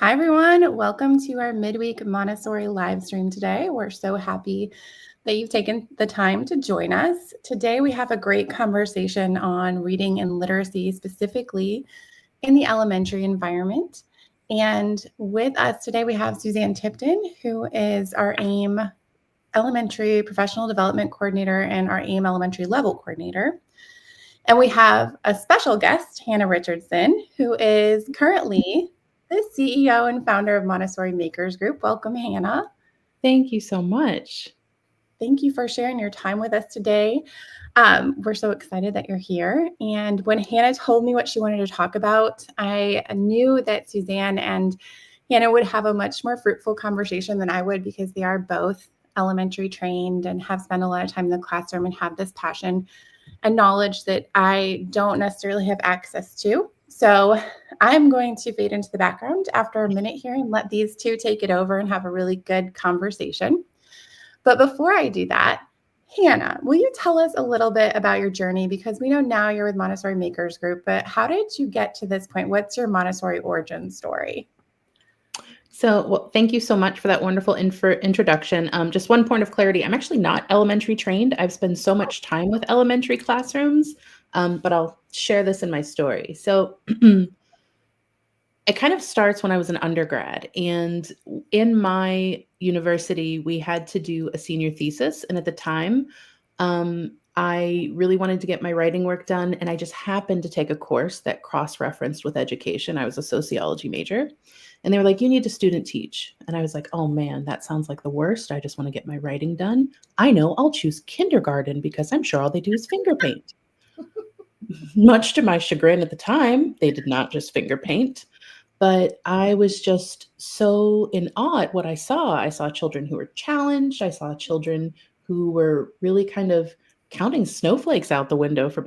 Hi, everyone. Welcome to our midweek Montessori live stream today. We're so happy that you've taken the time to join us. Today, we have a great conversation on reading and literacy, specifically in the elementary environment. And with us today, we have Suzanne Tipton, who is our AIM Elementary Professional Development Coordinator and our AIM Elementary Level Coordinator. And we have a special guest, Hannah Richardson, who is currently the CEO and founder of Montessori Makers Group. Welcome, Hannah. Thank you so much. Thank you for sharing your time with us today. We're so excited that you're here. And when Hannah told me what she wanted to talk about, I knew that Suzanne and Hannah would have a much more fruitful conversation than I would, because they are both elementary trained and have spent a lot of time in the classroom and have this passion and knowledge that I don't necessarily have access to. So I'm going to fade into the background after a minute here and let these two take it over and have a really good conversation. But before I do that, Hannah, will you tell us a little bit about your journey? Because we know now you're with Montessori Makers Group, but how did you get to this point? What's your Montessori origin story? Well, thank you so much for that wonderful introduction. Just one point of clarity. I'm actually not elementary trained. I've spent so much time with elementary classrooms, but I'll share this in my story. So it kind of starts when I was an undergrad. And in my university, we had to do a senior thesis. And at the time, I really wanted to get my writing work done. And I just happened to take a course that cross-referenced with education. I was a sociology major. And they were like, you need to student teach. And I was like, oh man, that sounds like the worst. I just want to get my writing done. I know, I'll choose kindergarten because I'm sure all they do is finger paint. Much to my chagrin at the time, they did not just finger paint. But I was just so in awe at what I saw. I saw children who were challenged. I saw children who were really kind of counting snowflakes out the window, for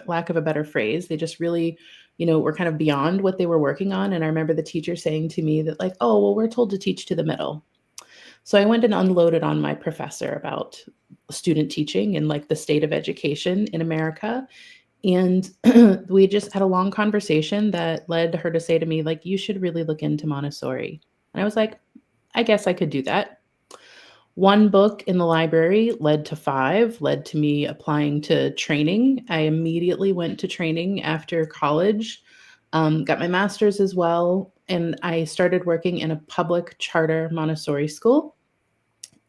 lack of a better phrase. They just really, were kind of beyond what they were working on. And I remember the teacher saying to me that, like, oh, well, we're told to teach to the middle. So I went and unloaded on my professor about student teaching and like the state of education in America. And we just had a long conversation that led her to say to me, like, you should really look into Montessori. And I was like, I guess I could do that. One book in the library led to 5, led to me applying to training. I immediately went to training after college, got my master's as well. And I started working in a public charter Montessori school.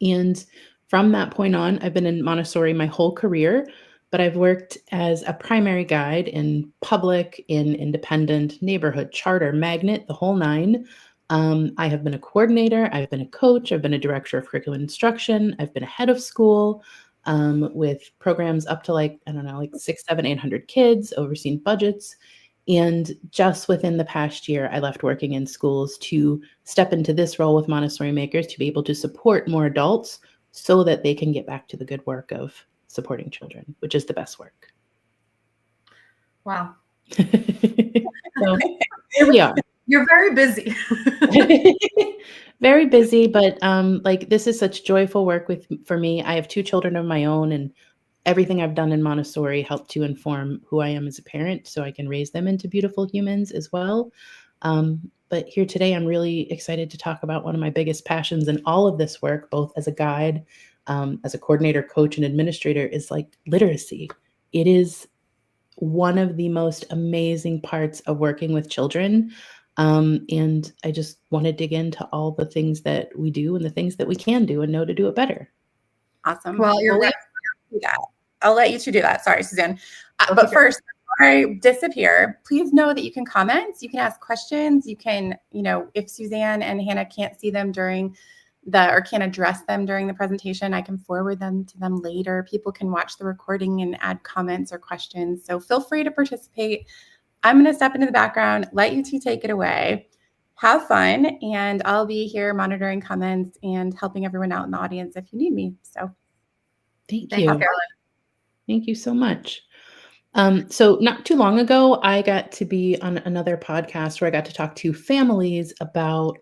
And from that point on, I've been in Montessori my whole career, but I've worked as a primary guide in public, in independent, neighborhood, charter, magnet, the whole 9. I have been a coordinator, I've been a coach, I've been a director of curriculum instruction, I've been a head of school with programs up to like 6, 7, 800 kids, overseen budgets. And just within the past year, I left working in schools to step into this role with Montessori Makers to be able to support more adults so that they can get back to the good work of supporting children, which is the best work. Wow. So here we are. You're very busy. Very busy, but like this is such joyful work for me. I have 2 children of my own, and everything I've done in Montessori helped to inform who I am as a parent so I can raise them into beautiful humans as well. But here today, I'm really excited to talk about one of my biggest passions in all of this work, both as a guide, as a coordinator, coach, and administrator, is like literacy. It is one of the most amazing parts of working with children. And I just want to dig into all the things that we do and the things that we can do and know to do it better. Awesome. Well, you're right. I'll let you two do that. Sorry, Suzanne. But first, before I disappear, please know that you can comment. You can ask questions. You can, if Suzanne and Hannah can't see them or can't address them during the presentation, I can forward them to them later. People can watch the recording and add comments or questions. So feel free to participate. I'm going to step into the background, let you two take it away. Have fun, and I'll be here monitoring comments and helping everyone out in the audience if you need me. So thank you. Thank you so much. So not too long ago, I got to be on another podcast where I got to talk to families about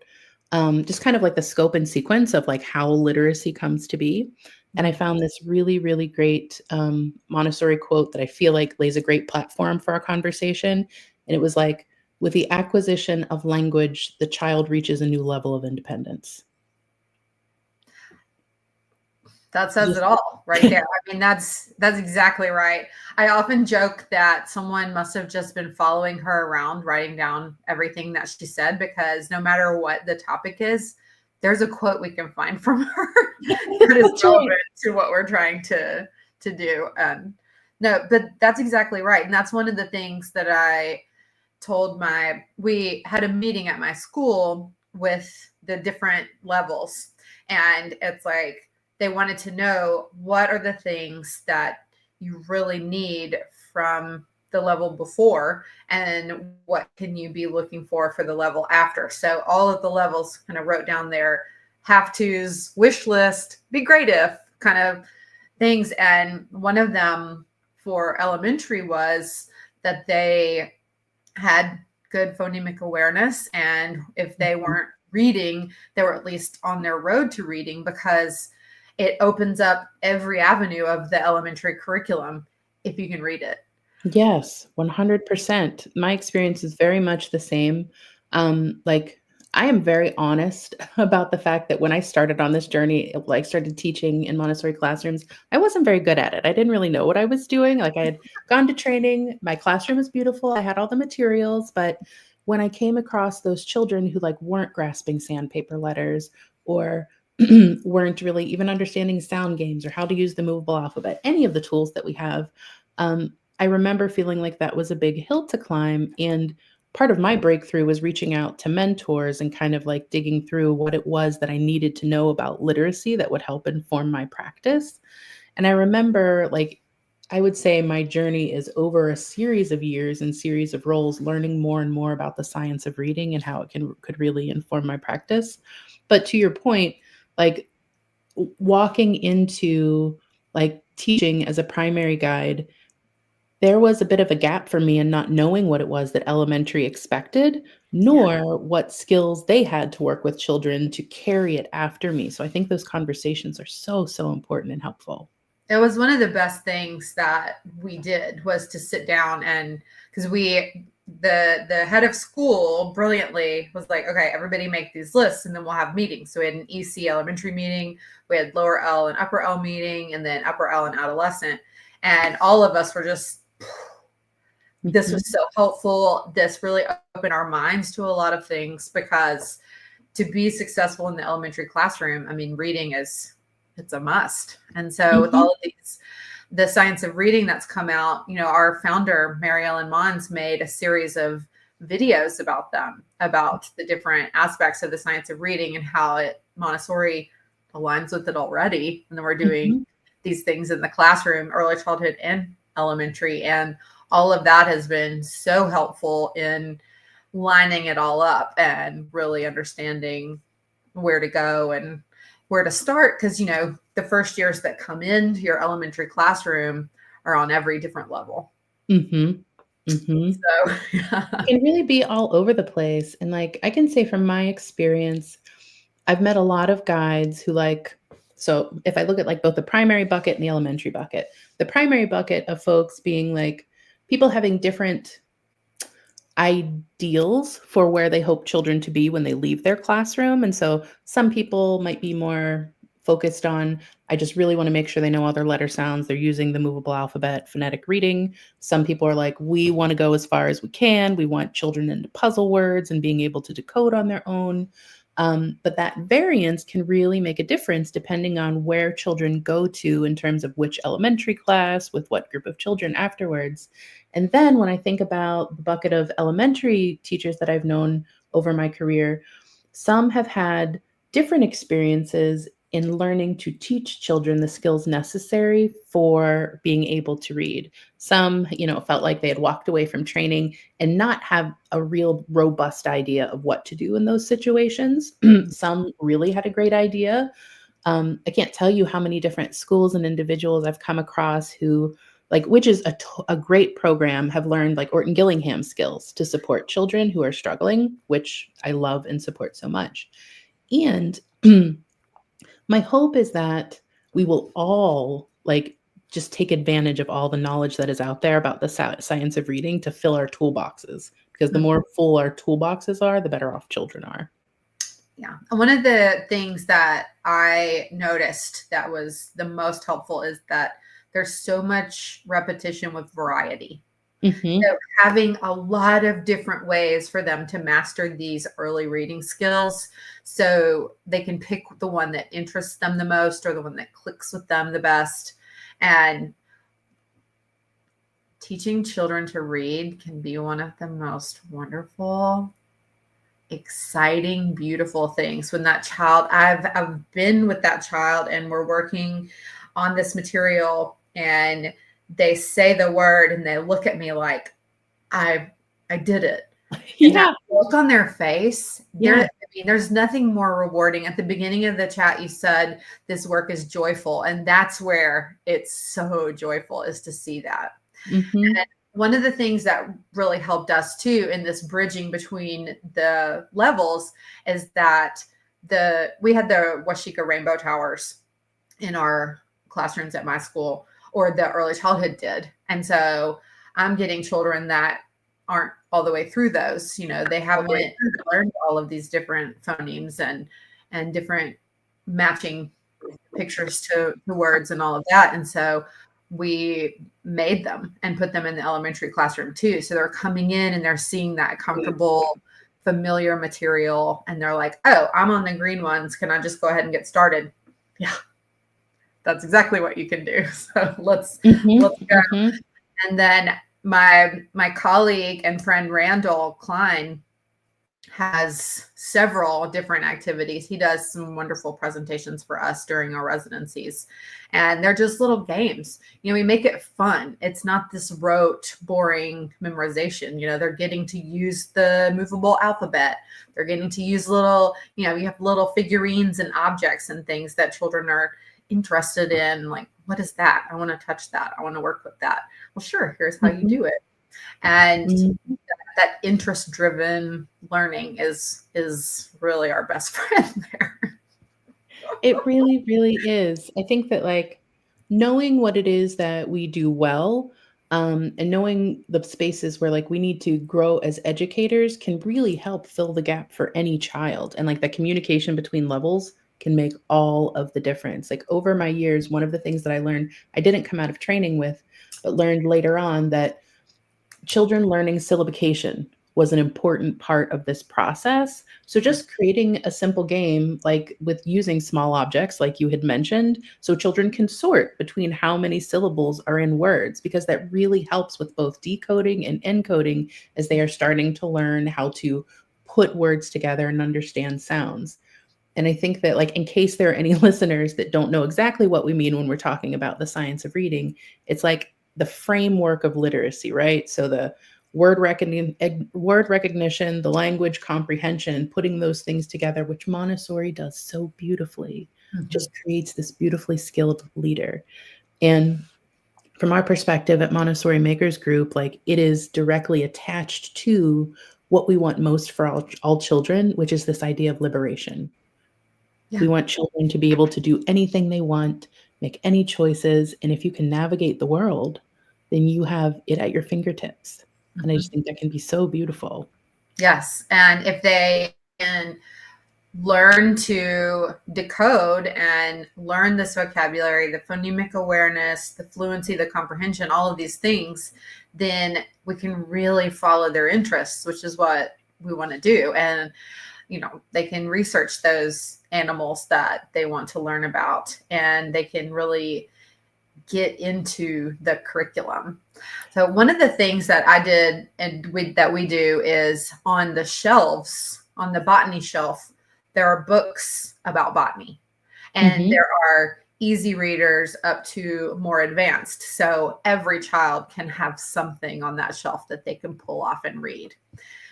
just kind of like the scope and sequence of like how literacy comes to be. And I found this really, really great Montessori quote that I feel like lays a great platform for our conversation. And it was like, With the acquisition of language, the child reaches a new level of independence. That says Just it all right there. I mean, that's exactly right. I often joke that someone must have just been following her around, writing down everything that she said, because no matter what the topic is, there's a quote we can find from her that is That's relevant right. to what we're trying to do. No, but that's exactly right. And that's one of the things that I told we had a meeting at my school with the different levels. And it's like they wanted to know what are the things that you really need from the level before and what can you be looking for the level after. So all of the levels kind of wrote down their have to's, wish list, be great if kind of things. And one of them for elementary was that they had good phonemic awareness. And if they weren't reading, they were at least on their road to reading, because it opens up every avenue of the elementary curriculum if you can read it. Yes, 100%. My experience is very much the same. Like, I am very honest about the fact that when I started on this journey, like started teaching in Montessori classrooms, I wasn't very good at it. I didn't really know what I was doing. Like, I had gone to training, my classroom was beautiful, I had all the materials, but when I came across those children who like weren't grasping sandpaper letters or weren't really even understanding sound games or how to use the movable alphabet, any of the tools that we have, I remember feeling like that was a big hill to climb. And part of my breakthrough was reaching out to mentors and kind of like digging through what it was that I needed to know about literacy that would help inform my practice. And I remember, like, I would say my journey is over a series of years and series of roles, learning more and more about the science of reading and how it could really inform my practice. But to your point, like walking into like teaching as a primary guide, there was a bit of a gap for me in not knowing what it was that elementary expected, Yeah. nor what skills they had to work with children to carry it after me. So I think those conversations are so, so important and helpful. It was one of the best things that we did, was to sit down, and because the head of school brilliantly was like, okay, everybody make these lists and then we'll have meetings. So we had an EC elementary meeting, we had lower L and upper L meeting, and then upper L and adolescent. And all of us were just, this was so helpful. This really opened our minds to a lot of things, because to be successful in the elementary classroom, I mean, reading it's a must. And so with all of these, the science of reading that's come out, our founder, Mary Ellen Mons, made a series of videos about them, about the different aspects of the science of reading and how Montessori aligns with it already. And then we're doing these things in the classroom, early childhood and elementary. And all of that has been so helpful in lining it all up and really understanding where to go and where to start. Because, the first years that come into your elementary classroom are on every different level. So, yeah. It can really be all over the place. And like, I can say from my experience, I've met a lot of guides who so if I look at like both the primary bucket and the elementary bucket, the primary bucket of folks being like people having different ideals for where they hope children to be when they leave their classroom. And so some people might be more focused on, I just really want to make sure they know all their letter sounds. They're using the movable alphabet, phonetic reading. Some people are like, we want to go as far as we can. We want children into puzzle words and being able to decode on their own. But that variance can really make a difference depending on where children go to in terms of which elementary class, with what group of children afterwards. And then when I think about the bucket of elementary teachers that I've known over my career, some have had different experiences in learning to teach children the skills necessary for being able to read. Some, felt like they had walked away from training and not have a real robust idea of what to do in those situations. Some really had a great idea. I can't tell you how many different schools and individuals I've come across who, which is a great program, have learned like Orton Gillingham skills to support children who are struggling, which I love and support so much. And my hope is that we will all just take advantage of all the knowledge that is out there about the science of reading to fill our toolboxes. because the more full our toolboxes are, the better off children are. Yeah. And one of the things that I noticed that was the most helpful is that there's so much repetition with variety. Mm-hmm. So having a lot of different ways for them to master these early reading skills so they can pick the one that interests them the most or the one that clicks with them the best. And teaching children to read can be one of the most wonderful, exciting, beautiful things. When that child, I've been with that child and we're working on this material and they say the word and they look at me like I did it. And that look on their face, Yeah. there's nothing more rewarding. At the beginning of the chat, you said this work is joyful, and that's where it's so joyful, is to see that. Mm-hmm. And one of the things that really helped us too in this bridging between the levels is that we had the Washika Rainbow Towers in our classrooms at my school, or the early childhood did. And so I'm getting children that aren't all the way through those. They haven't learned all of these different phonemes and different matching pictures to words and all of that. And so we made them and put them in the elementary classroom too. So they're coming in and they're seeing that comfortable, familiar material. And they're like, oh, I'm on the green ones. Can I just go ahead and get started? Yeah, that's exactly what you can do. So let's go. Mm-hmm. And then my colleague and friend Randall Klein has several different activities. He does some wonderful presentations for us during our residencies, and they're just little games. We make it fun. It's not this rote, boring memorization. They're getting to use the movable alphabet. They're getting to use little, you have little figurines and objects and things that children are interested in. Like, what is that? I want to touch that. I want to work with that. Well, sure. Here's how you do it. And that interest-driven learning is really our best friend there. It really, really is. I think that knowing what it is that we do well, and knowing the spaces where we need to grow as educators can really help fill the gap for any child. And the communication between levels can make all of the difference. Over my years, one of the things that I learned, I didn't come out of training with, but learned later on, that children learning syllabication was an important part of this process. So just creating a simple game, with using small objects, like you had mentioned, so children can sort between how many syllables are in words, because that really helps with both decoding and encoding as they are starting to learn how to put words together and understand sounds. And I think that in case there are any listeners that don't know exactly what we mean when we're talking about the science of reading, it's the framework of literacy, right? So the word recognition, the language comprehension, putting those things together, which Montessori does so beautifully, just creates this beautifully skilled leader. And from our perspective at Montessori Makers Group, it is directly attached to what we want most for all children, which is this idea of liberation. Yeah. We want children to be able to do anything they want, make any choices. And if you can navigate the world, then you have it at your fingertips. And I just think that can be so beautiful. Yes. And if they can learn to decode and learn this vocabulary, the phonemic awareness, the fluency, the comprehension, all of these things, then we can really follow their interests, which is what we want to do. And they can research those animals that they want to learn about, and they can really get into the curriculum. So one of the things that I did and that we do is on the shelves, on the botany shelf, there are books about botany, and there are easy readers up to more advanced. So every child can have something on that shelf that they can pull off and read.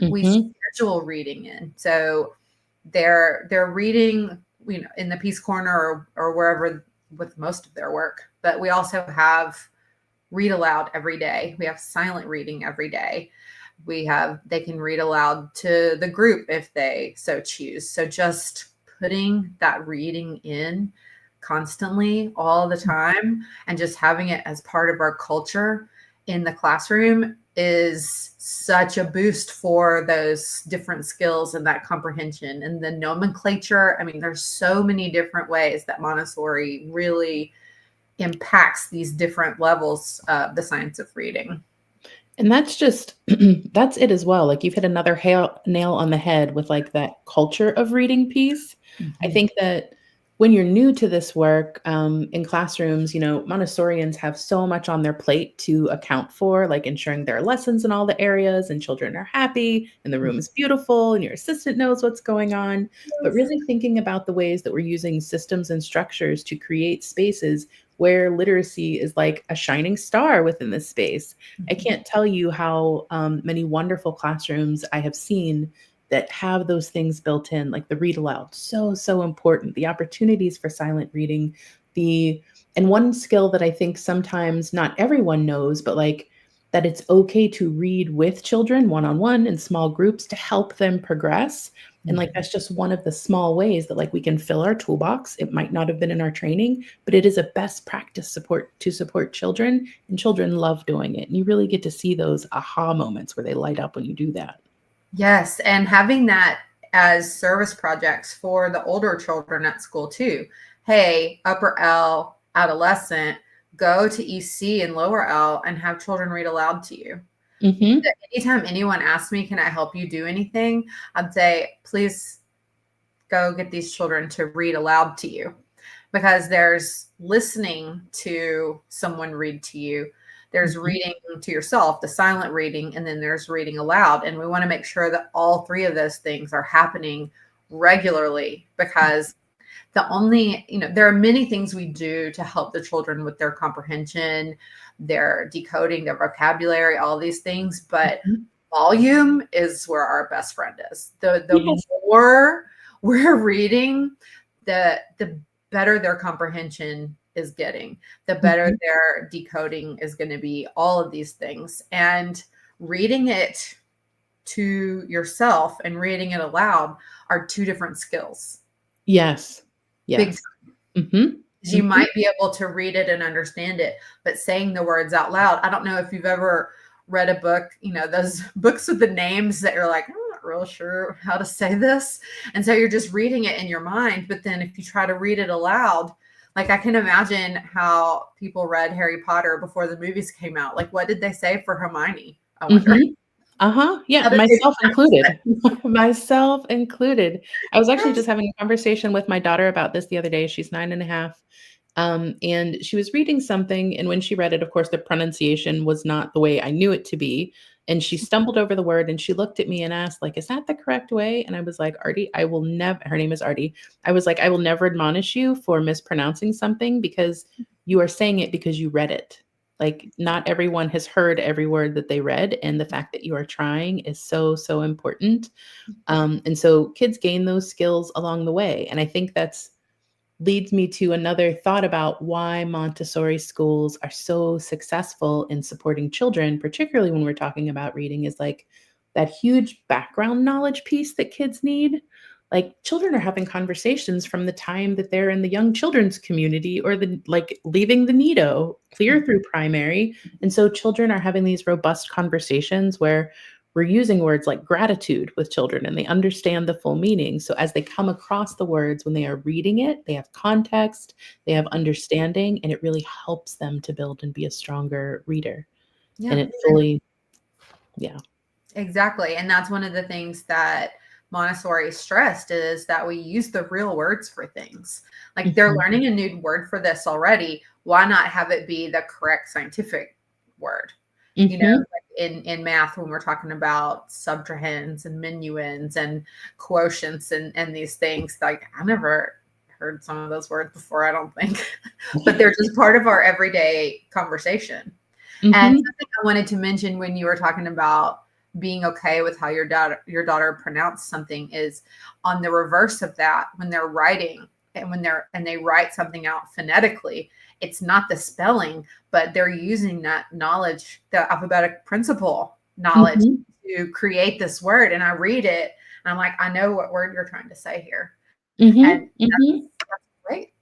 We schedule reading in. So they're reading, in the Peace Corner or wherever with most of their work. But we also have read aloud every day. We have silent reading every day. They can read aloud to the group if they so choose. So just putting that reading in constantly all the time and just having it as part of our culture in the classroom is such a boost for those different skills and that comprehension and the nomenclature. I mean, there's so many different ways that Montessori really impacts these different levels of the science of reading. And that's just that's it as well. Like you've hit another nail on the head with like that culture of reading piece. I think that when you're new to this work in classrooms, Montessorians have so much on their plate to account for, like ensuring there are lessons in all the areas and children are happy and the room is beautiful and your assistant knows what's going on. But really thinking about the ways that we're using systems and structures to create spaces where literacy is like a shining star within this space. I can't tell you how many wonderful classrooms I have seen that have those things built in, like the read aloud, so important. The opportunities for silent reading, and one skill that I think sometimes not everyone knows, but like that it's okay to read with children one-on-one in small groups to help them progress. And like that's just one of the small ways that like we can fill our toolbox. It might not have been in our training, but it is a best practice to support children, and children love doing it. And you really get to see those aha moments where they light up when you do that. Yes, and having that as service projects for the older children at school too. Hey, upper L adolescent, go to EC and lower L and have children read aloud to you. Anytime anyone asks me, can I help you do anything? I'd say, please go get these children to read aloud to you, because there's listening to someone read to you. There's reading to yourself, the silent reading, and then there's reading aloud. And we want to make sure that all three of those things are happening regularly, because there are many things we do to help the children with their comprehension, their decoding, their vocabulary, all these things. But volume is where our best friend is. The more we're reading, the better their comprehension is getting, the better their decoding is going to be, all of these things. And reading it to yourself and reading it aloud are two different skills. Yes. Big time. You might be able to read it and understand it, but saying the words out loud, I don't know if you've ever read a book, those books with the names that you're like, I'm not real sure how to say this. And so you're just reading it in your mind. But then if you try to read it aloud, like I can imagine how people read Harry Potter before the movies came out. Like, what did they say for Hermione? I wonder. Yeah, myself included. Myself included. I was actually just having a conversation with my daughter about this the other day. She's 9.5. And she was reading something. And when she read it, of course, the pronunciation was not the way I knew it to be. And she stumbled over the word and she looked at me and asked, like, is that the correct way? And I was like, Artie, I will never, her name is Artie. I was like, I will never admonish you for mispronouncing something, because you are saying it because you read it. Like, not everyone has heard every word that they read. And the fact that you are trying is so important. And so kids gain those skills along the way. And I think that's leads me to another thought about why Montessori schools are so successful in supporting children, particularly when we're talking about reading, is like that huge background knowledge piece that kids need. Like, children are having conversations from the time that they're in the young children's community or leaving the nido clear through primary. And so children are having these robust conversations where we're using words like gratitude with children and they understand the full meaning. So as they come across the words, when they are reading it, they have context, they have understanding, and it really helps them to build and be a stronger reader. Yeah. And it fully, yeah. Exactly. And that's one of the things that Montessori stressed, is that we use the real words for things. Like, they're learning a new word for this already. Why not have it be the correct scientific word? Like in math, when we're talking about subtrahends and minuends and quotients and these things, like, I never heard some of those words before, I don't think, but they're just part of our everyday conversation. And something I wanted to mention when you were talking about being okay with how your daughter pronounced something is, on the reverse of that, when they're writing and they write something out phonetically, it's not the spelling, but they're using that knowledge, the alphabetic principle knowledge, to create this word. And I read it and I'm like, I know what word you're trying to say here. And that's great.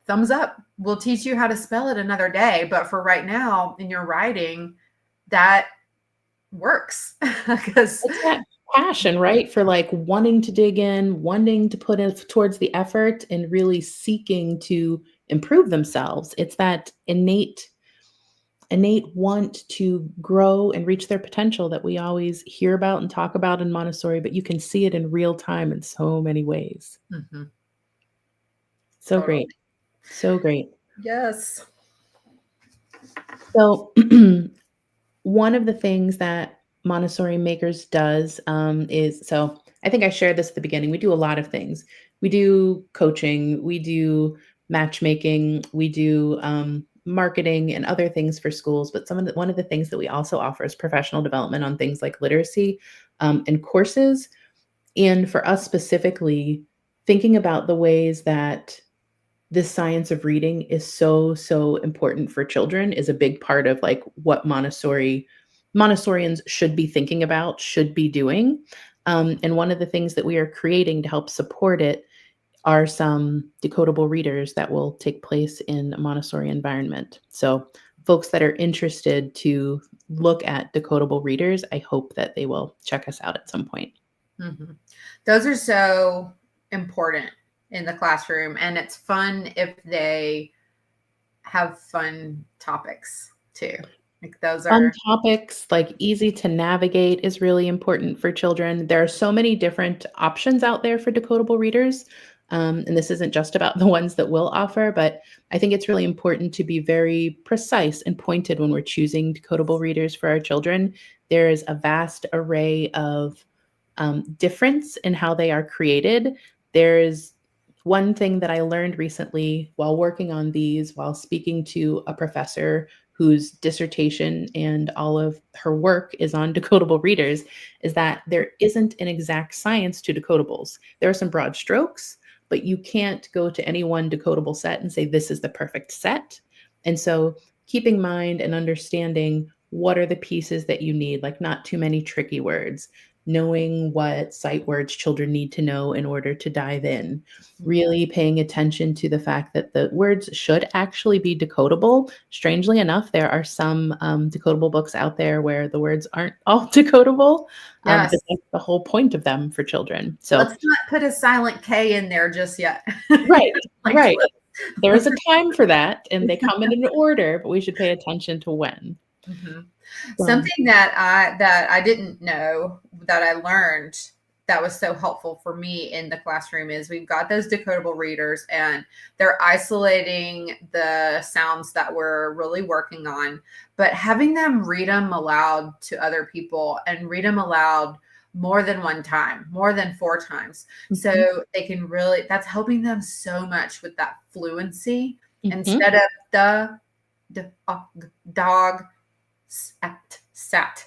Thumbs up. We'll teach you how to spell it another day. But for right now, in your writing, that works because It's that passion, right? For like wanting to dig in, wanting to put it towards the effort and really seeking to improve themselves. It's that innate want to grow and reach their potential that we always hear about and talk about in Montessori, but you can see it in real time in so many ways. Mhm. So Totally. great. So great. Yes. So, one of the things that Montessori Makers does is so I think I shared this at the beginning. We do a lot of things. We do coaching, we do matchmaking, we do marketing and other things for schools. But one of the things that we also offer is professional development on things like literacy and courses. And for us specifically, thinking about the ways that this science of reading is so important for children is a big part of like what Montessorians should be thinking about, should be doing. And one of the things that we are creating to help support it are some decodable readers that will take place in a Montessori environment. So folks that are interested to look at decodable readers, I hope that they will check us out at some point. Mhm. Those are so important in the classroom, and it's fun if they have fun topics too. Like those Fun are topics, like easy to navigate is really important for children. There are so many different options out there for decodable readers. And this isn't just about the ones that we'll offer, but I think it's really important to be very precise and pointed when we're choosing decodable readers for our children. There is a vast array of difference in how they are created. There's one thing that I learned recently while working on these, while speaking to a professor whose dissertation and all of her work is on decodable readers, is that there isn't an exact science to decodables. There are some broad strokes, but you can't go to any one decodable set and say, this is the perfect set. And so keeping in mind and understanding what are the pieces that you need, like not too many tricky words, knowing what sight words children need to know in order to dive in, really paying attention to the fact that the words should actually be decodable. Strangely enough, there are some decodable books out there where the words aren't all decodable, yes. but that's the whole point of them for children. So, Let's not put a silent K in there just yet. right, Like, right. There is a time for that, and they come in an order, but we should pay attention to when. Mhm. So, Something that I didn't know that I learned that was so helpful for me in the classroom is we've got those decodable readers and they're isolating the sounds that we're really working on, but having them read them aloud to other people and read them aloud more than one time, more than 4 times. So they can really, that's helping them so much with that fluency instead of dog, sat.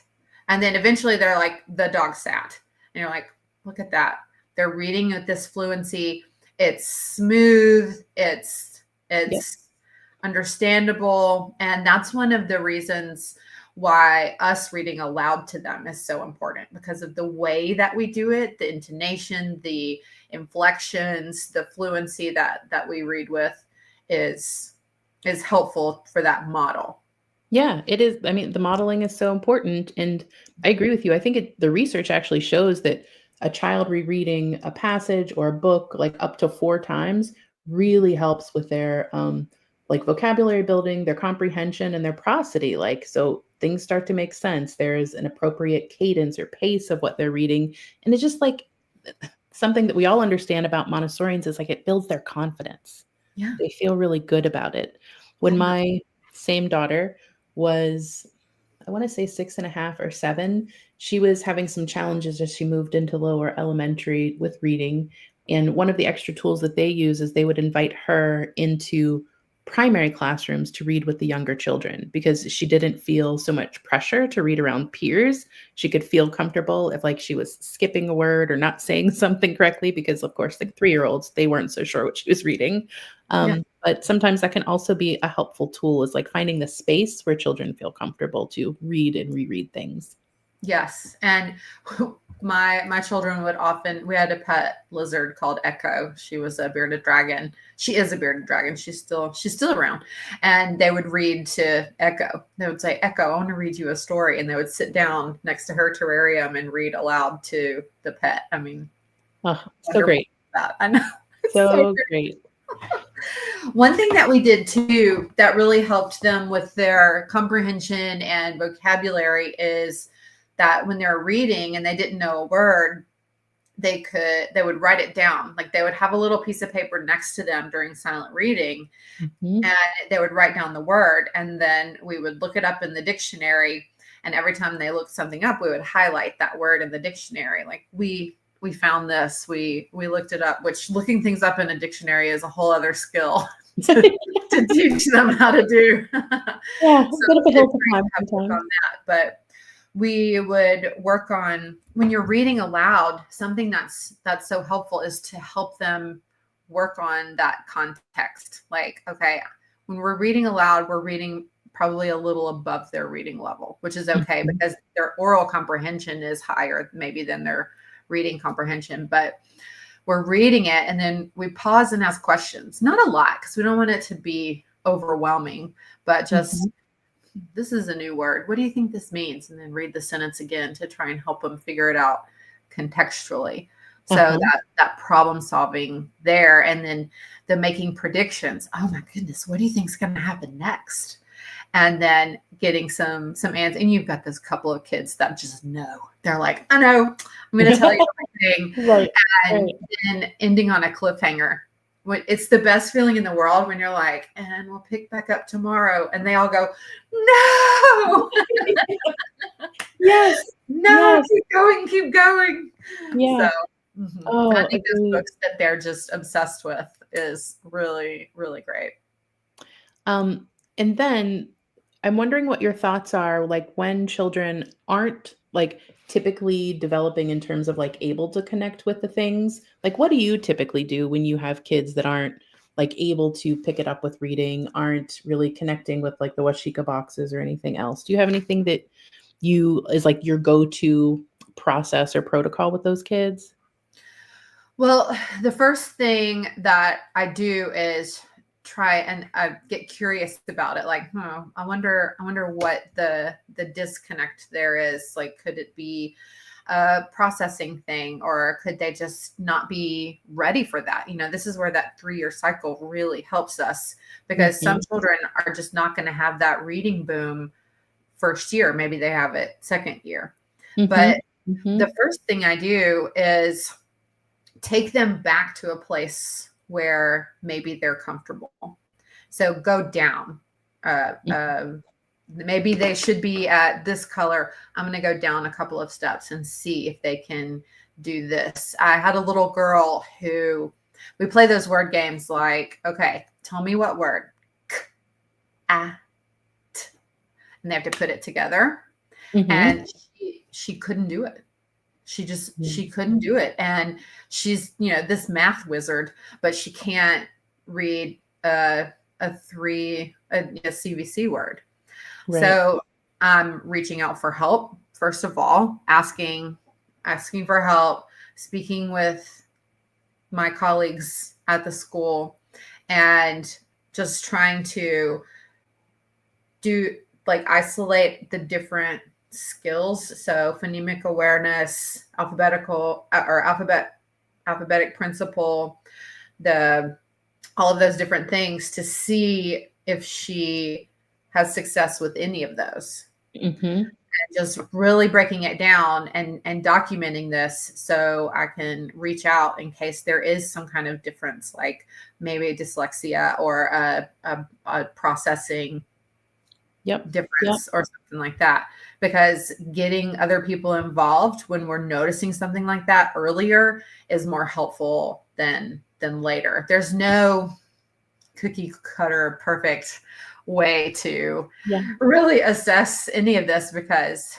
And then eventually they're like, the dog sat. And you're like, look at that. They're reading with this fluency. It's smooth. It's understandable. And that's one of the reasons why us reading aloud to them is so important because of the way that we do it, the intonation, the inflections, the fluency that we read with is helpful for that model. Yeah, it is. I mean, the modeling is so important. And I agree with you. I think the research actually shows that a child rereading a passage or a book like up to 4 times really helps with their like vocabulary building, their comprehension, and their prosody. Like, so things start to make sense. There is an appropriate cadence or pace of what they're reading. And it's just like something that we all understand about Montessorians is like it builds their confidence. Yeah. They feel really good about it. When my same daughter was, I want to say 6.5 or 7, she was having some challenges as she moved into lower elementary with reading. And one of the extra tools that they use is they would invite her into primary classrooms to read with the younger children because she didn't feel so much pressure to read around peers. She could feel comfortable if like she was skipping a word or not saying something correctly because of course like 3-year-olds, they weren't so sure what she was reading. But sometimes that can also be a helpful tool is like finding the space where children feel comfortable to read and reread things. Yes. And my children would often, we had a pet lizard called Echo. She was a bearded dragon. She is a bearded dragon. She's still around. And they would read to Echo. They would say, Echo, I want to read you a story. And they would sit down next to her terrarium and read aloud to the pet. I mean, Oh, so great. that. I know. So great. One thing that we did too that really helped them with their comprehension and vocabulary is that when they're reading and they didn't know a word, they would write it down. Like they would have a little piece of paper next to them during silent reading, and they would write down the word, and then we would look it up in the dictionary. And every time they looked something up, we would highlight that word in the dictionary. Like we found this, we looked it up, which looking things up in a dictionary is a whole other skill to teach them how to do. Yeah, so bit of a hill to climb on that, but we would work on, when you're reading aloud, something that's so helpful is to help them work on that context. Like, okay, when we're reading aloud, we're reading probably a little above their reading level, which is okay because their oral comprehension is higher maybe than their reading comprehension, but we're reading it and then we pause and ask questions. Not a lot because we don't want it to be overwhelming, but just this is a new word. What do you think this means? And then read the sentence again to try and help them figure it out contextually. So that problem solving there, and then the making predictions. Oh my goodness, what do you think is going to happen next? And then getting some answers. And you've got this couple of kids that just know. They're like, I know, I'm going to tell you everything. Right. And then ending on a cliffhanger. It's the best feeling in the world when you're like, and we'll pick back up tomorrow. And they all go, no. Yes. No, yes. Keep going. Yeah. So I think those books that they're just obsessed with is really, really great. And then I'm wondering what your thoughts are, like when children aren't like typically developing in terms of like able to connect with the things. Like, what do you typically do when you have kids that aren't like able to pick it up with reading, aren't really connecting with like the Washika boxes or anything else? Do you have anything that is like your go-to process or protocol with those kids? Well, the first thing that I do is try and get curious about it. Like, I wonder what the disconnect there is. Like, could it be a processing thing, or could they just not be ready for that? This is where that 3-year cycle really helps us, because some children are just not going to have that reading boom first year. Maybe they have it second year. But the first thing I do is take them back to a place where maybe they're comfortable. So go down. Maybe they should be at this color. I'm going to go down a couple of steps and see if they can do this. I had a little girl who, we play those word games like, okay, tell me what word. And they have to put it together. And she couldn't do it. She couldn't do it. And she's, this math wizard, but she can't read a CVC word. Right. So I'm reaching out for help. First of all, asking for help, speaking with my colleagues at the school, and just trying to isolate the different skills. So phonemic awareness, alphabetic principle, all of those different things, to see if she has success with any of those. And just really breaking it down and documenting this so I can reach out in case there is some kind of difference, like maybe dyslexia or a processing difference or something like that. Because getting other people involved when we're noticing something like that earlier is more helpful than later. There's no cookie cutter perfect way to really assess any of this, because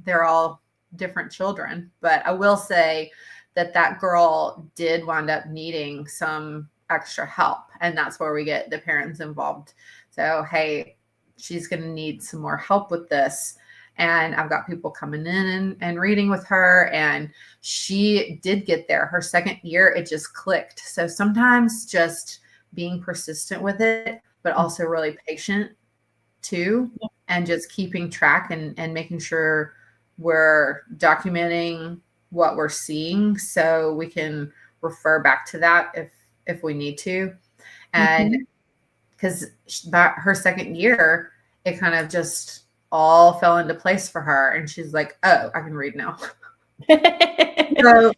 they're all different children. But I will say that girl did wind up needing some extra help, and that's where we get the parents involved. So, hey, she's going to need some more help with this. And I've got people coming in and reading with her. And she did get there. Her second year, it just clicked. So sometimes just being persistent with it, but also really patient too, and just keeping track and making sure we're documenting what we're seeing so we can refer back to that if we need to. And because her second year, it kind of just all fell into place for her, and she's like, oh, I can read now. So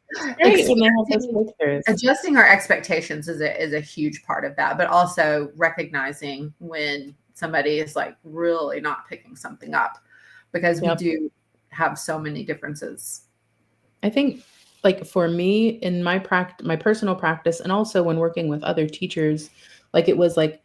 adjusting our expectations is a huge part of that, but also recognizing when somebody is like really not picking something up, because we do have so many differences. I think, like, for me in my personal practice, and also when working with other teachers, like, it was like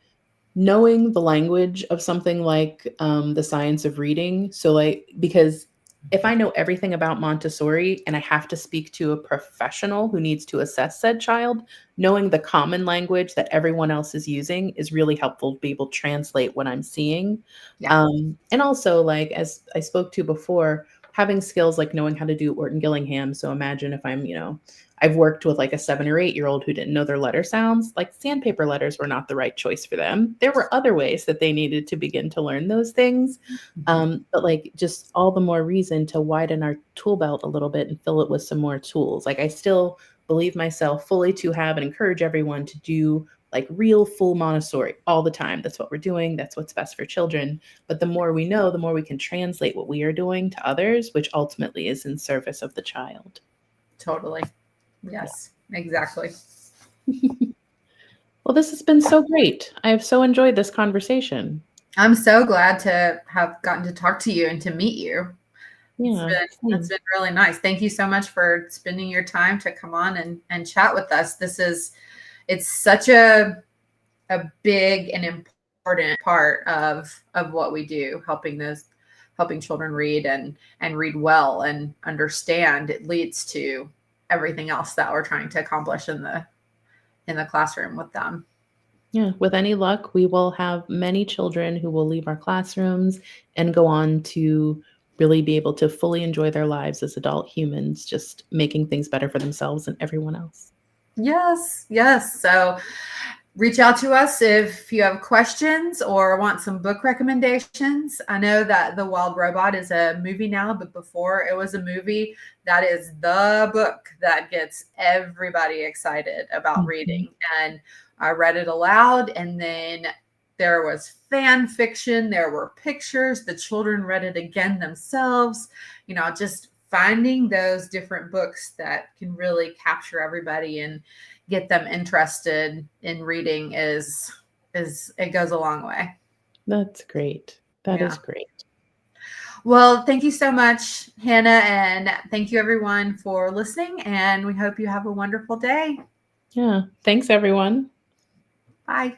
knowing the language of something like the science of reading. So, like, because if I know everything about Montessori and I have to speak to a professional who needs to assess said child, knowing the common language that everyone else is using is really helpful to be able to translate what I'm seeing. And also, like, as I spoke to before, having skills like knowing how to do Orton Gillingham. So imagine if I've worked with like a 7 or 8 year old who didn't know their letter sounds. Like, sandpaper letters were not the right choice for them. There were other ways that they needed to begin to learn those things. But like, just all the more reason to widen our tool belt a little bit and fill it with some more tools. Like, I still believe myself fully to have and encourage everyone to do like real full Montessori all the time. That's what we're doing. That's what's best for children. But the more we know, the more we can translate what we are doing to others, which ultimately is in service of the child. Totally. Yes, exactly. Well, this has been so great. I have so enjoyed this conversation. I'm so glad to have gotten to talk to you and to meet you. Yeah, it's been really nice. Thank you so much for spending your time to come on and chat with us. It's such a big and important part of what we do, helping children read and read well and understand. It leads to everything else that we're trying to accomplish in the classroom with them. Yeah, with any luck, we will have many children who will leave our classrooms and go on to really be able to fully enjoy their lives as adult humans, just making things better for themselves and everyone else. Yes. So reach out to us if you have questions or want some book recommendations. I know that The Wild Robot is a movie now, but before it was a movie, that is the book that gets everybody excited about reading. And I read it aloud, and then there was fan fiction, there were pictures, the children read it again themselves, just finding those different books that can really capture everybody and get them interested in reading is it goes a long way. That's great. That is great. Well, thank you so much, Hannah, and thank you everyone for listening, and we hope you have a wonderful day. Yeah. Thanks, everyone. Bye.